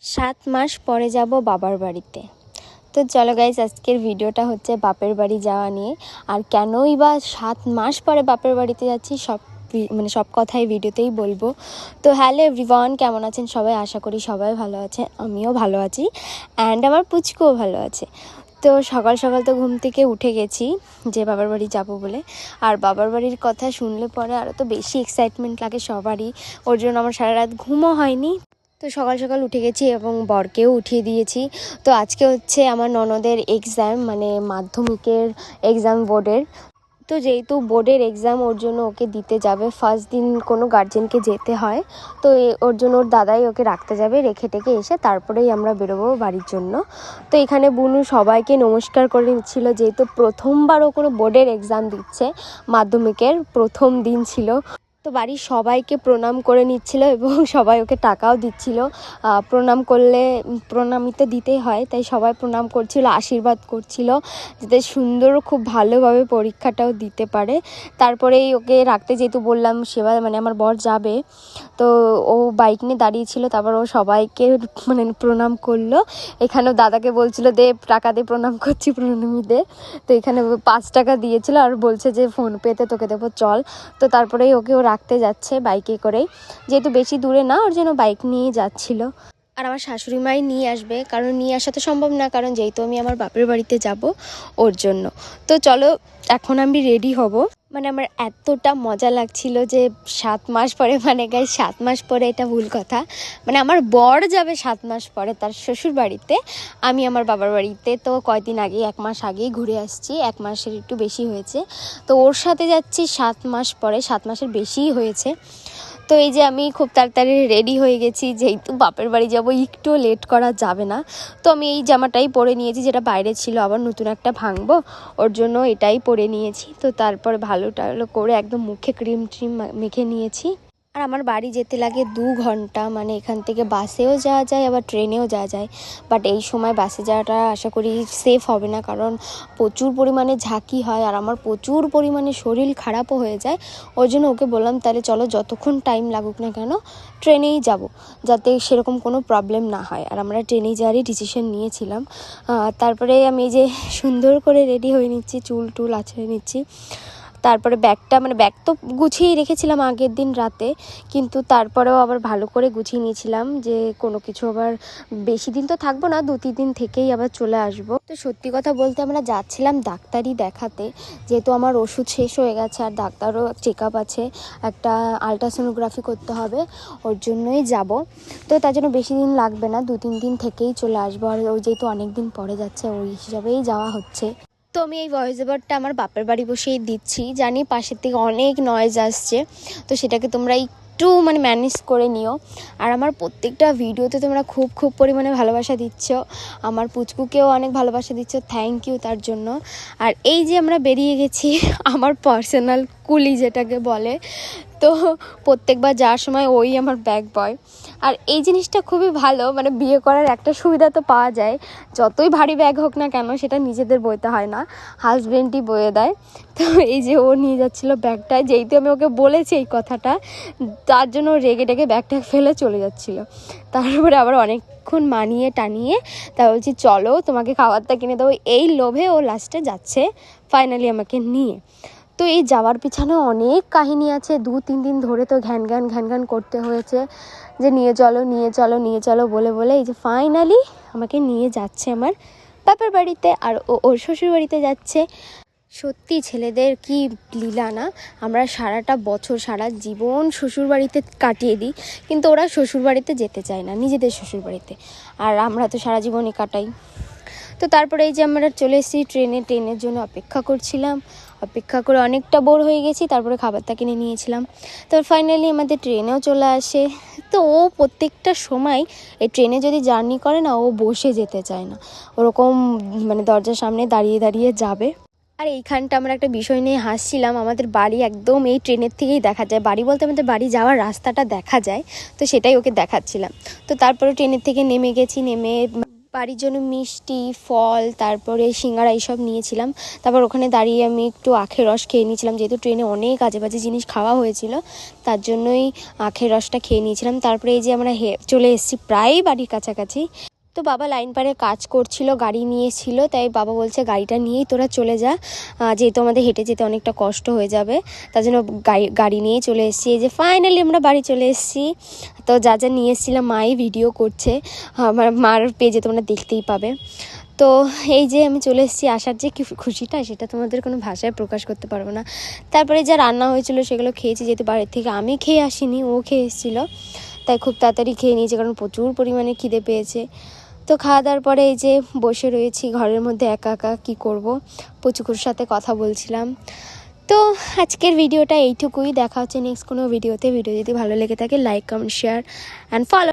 7 মাস পরে যাব বাবার বাড়িতে। তো চলো গাইজ, আজকের ভিডিওটা হচ্ছে বাপের বাড়ি যাওয়া নিয়ে। আর কেনই বা 7 মাস পরে বাপের বাড়িতে যাচ্ছি সব কথাই ভিডিওতেই বলবো। তো হ্যালো এভরিওয়ান, কেমন আছেন সবাই? আশা করি সবাই ভালো আছে, আমিও ভালো আছি, অ্যান্ড আমার পুচকুও ভালো আছে। তো সকাল সকাল তো ঘুম থেকে উঠে গেছি যে বাবার বাড়ি যাব বলে। আর বাবার বাড়ির কথা শুনলে পরে আরও তো বেশি এক্সাইটমেন্ট লাগে সবারই। ওর জন্য আমার সারা রাত ঘুমও হয়নি। তো সকাল সকাল উঠে গেছি এবং বরকেও উঠিয়ে দিয়েছি। তো আজকে হচ্ছে আমার ননদের এক্সাম, মানে মাধ্যমিকের এক্সাম বোর্ডের। তো যেহেতু বোর্ডের এক্সাম, ওর জন্য ওকে দিতে যাবে। ফার্স্ট দিন কোনো গার্জেনকে যেতে হয়, তো ওর জন্য ওর দাদাই ওকে রাখতে যাবে। রেখে টেকে এসে তারপরেই আমরা বেরোবো বাড়ির জন্য। তো এখানে বুনু সবাইকে নমস্কার করে নিচ্ছিল, যেহেতু প্রথমবার ও কোনো বোর্ডের এক্সাম দিচ্ছে, মাধ্যমিকের প্রথম দিন ছিল। তো বাড়ির সবাইকে প্রণাম করে নিচ্ছিল এবং সবাই ওকে টাকাও দিচ্ছিল। প্রণাম করলে প্রণামিত দিতেই হয়, তাই সবাই প্রণাম করছিল, আশীর্বাদ করছিল যাতে সুন্দর খুব ভালোভাবে পরীক্ষাটাও দিতে পারে। তারপরেই ওকে রাখতে, যেহেতু বললাম সেবা মানে আমার বর যাবে, তো ও বাইক নিয়ে দাঁড়িয়েছিল। তারপর ও সবাইকে প্রণাম করলো। এখানেও দাদাকে বলছিল দে টাকা দে, প্রণাম করছি, প্রণামী দে। তো এখানে 5 টাকা দিয়েছিল আর বলছে যে ফোনপেতে তোকে দেবো, চল। তো তারপরেই ওকেও রাখতে যাচ্ছে বাইকে করেই, যেহেতু বেশি দূরে না, ওর জন্য বাইক নিয়ে যাচ্ছিল। আর আমার শাশুড়ি মাই নিয়ে আসবে, কারণ নিয়ে আসা তো সম্ভব না, কারণ যেহেতু আমি আমার বাপের বাড়িতে যাব ওর জন্য। তো চলো এখন আমি রেডি হব। মানে আমার এতটা মজা লাগছিল যে 7 মাস পরে, মানে গাই 7 মাস পরে, এটা ভুল কথা, মানে আমার বর যাবে 7 মাস পরে তার শ্বশুর বাড়িতে, আমি আমার বাবার বাড়িতে তো কয়দিন আগে, 1 মাস আগেই ঘুরে আসছি, 1 মাসের একটু বেশি হয়েছে। তো ওর সাথে যাচ্ছি 7 মাস পরে, 7 মাসের বেশিই হয়েছে। তো এই যে আমি খুব তাড়াতাড়ি রেডি হয়ে গেছি, যেহেতু বাপের বাড়ি যাব, একটু লেট করা যাবে না। তো আমি এই জামাটাই পরে নিয়েছি, যেটা বাইরে ছিল, আবার নতুন একটা ভাঙবো, ওর জন্য এটাই পরে নিয়েছি। তো তারপরে ভালো করে একদম মুখে ক্রিম মেখে নিয়েছি। আর আমার বাড়ি যেতে লাগে 2 ঘন্টা, মানে এখান থেকে বাসেও যাওয়া যায় আবার ট্রেনেও যাওয়া যায়। বাট এই সময় বাসে যাওয়াটা আশা করি সেফ হবে না, কারণ প্রচুর পরিমাণে ঝাঁকি হয় আর আমার প্রচুর পরিমাণে শরীর খারাপও হয়ে যায়। ওই জন্য ওকে বললাম তাহলে চলো যতক্ষণ টাইম লাগুক না কেন ট্রেনেই যাব, যাতে সেরকম কোনো প্রবলেম না হয়। আর আমরা ট্রেনেই যাওয়ারই ডিসিশন নিয়েছিলাম। তারপরে আমি এই যে সুন্দর করে রেডি হয়ে নিচ্ছি, চুল টুল আছড়ে নিচ্ছি। তারপরে ব্যাগ তো গুছিয়েই রেখেছিলাম আগের দিন রাতে, কিন্তু তারপরেও আবার ভালো করে গুছিয়ে নিয়েছিলাম যে কোনো কিছু আবার বেশি দিন তো থাকবো না, 2-3 দিন থেকেই আবার চলে আসবো। তো সত্যি কথা বলতে আমরা যাচ্ছিলাম ডাক্তারই দেখাতে, যেহেতু আমার ওষুধ শেষ হয়ে গেছে আর ডাক্তারও চেক আপ আছে, একটা আলট্রাসোনোগ্রাফি করতে হবে, ওর জন্যই যাব। তো তার জন্য বেশি দিন লাগবে না, 2-3 দিন থেকেই চলে আসবো। আর ওই যেহেতু অনেক দিন পরে যাচ্ছে, ওই হিসাবেই যাওয়া হচ্ছে। তো আমি এই ভয়েস ওভারটা আমার বাপের বাড়ি বসেই দিচ্ছি, জানি পাশের থেকে অনেক নয়েজ আসছে, তো সেটাকে তোমরা একটু ম্যানেজ করে নিও। আর আমার প্রত্যেকটা ভিডিওতে তোমরা খুব পরিমাণে ভালোবাসা দিচ্ছ, আমার পুচকুকেও অনেক ভালোবাসা দিচ্ছ, থ্যাংক ইউ তার জন্য। আর এই যে আমরা বেরিয়ে গেছি আমার পার্সোনাল কুলি যেটাকে বলে, তো প্রত্যেকবার যাওয়ার সময় ওই আমার ব্যাগ বয়। আর এই জিনিসটা খুবই ভালো, বিয়ে করার একটা সুবিধা তো পাওয়া যায়, যতই ভারী ব্যাগ হোক না কেন সেটা নিজেদের বইতে হয় না, হাজব্যান্ডই বয়ে দেয়। তো এই যে ও নিয়ে যাচ্ছিলো ব্যাগটায়, যেহেতু আমি ওকে বলেছি এই কথাটা, তার জন্য রেগে টেগে ব্যাগটা ফেলে চলে যাচ্ছিলো। তারপরে আবার অনেকক্ষণ মানিয়ে টানিয়ে তা বলছি চলো তোমাকে খাবারটা কিনে দেবো, এই লোভে ও লাস্টে যাচ্ছে ফাইনালি আমাকে নিয়ে। তো এই যাওয়ার পিছনে অনেক কাহিনী আছে, 2-3 দিন ধরে তো ঘ্যান ঘ্যান করতে হয়েছে যে নিয়ে চলো বলে এই যে ফাইনালি আমাকে নিয়ে যাচ্ছে আমার বাপের বাড়িতে, আর ওর শ্বশুর বাড়িতে যাচ্ছে। সত্যি ছেলেদের কি লীলা না, আমরা সারাটা বছর সারা জীবন শ্বশুর বাড়িতে কাটিয়ে দিই, কিন্তু ওরা শ্বশুর বাড়িতে যেতে চায় না, নিজেদের শ্বশুর বাড়িতে, আর আমরা তো সারা জীবনই কাটাই। তো তারপরে এই যে আমরা চলে এসেছি ট্রেনের জন্য অপেক্ষা করে অনেকটা বোর হয়ে গেছি। তারপরে খাবারটা কিনে নিয়েছিলাম, তো ফাইনালি আমাদের ট্রেনেও চলে আসে। তো ও প্রত্যেকটা সময় এই ট্রেনে যদি জার্নি করে না, ও বসে যেতে চায় না, ওরকম দরজার সামনে দাঁড়িয়ে যাবে। আর এইখানটা আমরা একটা বিষয় নিয়ে হাসছিলাম, আমাদের বাড়ি একদম এই ট্রেনের থেকেই দেখা যায়, বাড়ি বলতে আমাদের বাড়ি যাওয়ার রাস্তাটা দেখা যায়, তো সেটাই ওকে দেখাচ্ছিলাম। তো তারপরে ট্রেনের থেকে নেমে গেছি, নেমে বাড়ির জন্য মিষ্টি, ফল, তারপরে সিঙ্গারা এইসব নিয়েছিলাম। তারপর ওখানে দাঁড়িয়ে আমি একটু আখের রস খেয়ে নিয়েছিলাম, যেহেতু ট্রেনে অনেক আজে বাজে জিনিস খাওয়া হয়েছিল, তার জন্যই আখের রসটা খেয়ে নিয়েছিলাম। তারপরে এই যে আমরা চলে এসেছি প্রায় বাড়ির কাছাকাছি। তো বাবা লাইন পারে কাজ করছিল, গাড়ি নিয়েছিল, তাই বাবা বলছে গাড়িটা নিয়েই তোরা চলে যা, যেহেতু আমাদের হেঁটে যেতে অনেকটা কষ্ট হয়ে যাবে, তার জন্য গাড়ি নিয়েই চলে এসেছি। এই যে ফাইনালি আমরা বাড়ি চলে এসেছি। তো যা যা নিয়ে এসেছিলাম মাই ভিডিও করছে, আমার মার পেজে তোমরা দেখতেই পাবে। তো এই যে আমি চলে এসেছি, আসার যে কি খুশিটা সেটা তোমাদের কোনো ভাষায় প্রকাশ করতে পারবো না। তারপরে যা রান্না হয়েছিল সেগুলো খেয়েছি, যেহেতু বাড়ির থেকে আমি খেয়ে আসিনি, ও খেয়ে এসেছিলো, তাই খুব তাড়াতাড়ি খেয়ে নিয়েছি, কারণ প্রচুর পরিমাণে খিদে পেয়েছে। তো খাওয়া দাওয়ার পরে এই যে বসে রয়েছি ঘরের মধ্যে একা একা, কী করব, পুচকুর সাথে কথা বলছিলাম। তো আজকের ভিডিওটা এইটুকুই, দেখা হচ্ছে নেক্সট কোনো ভিডিওতে। ভিডিও যদি ভালো লেগে থাকে like, comment, share and follow.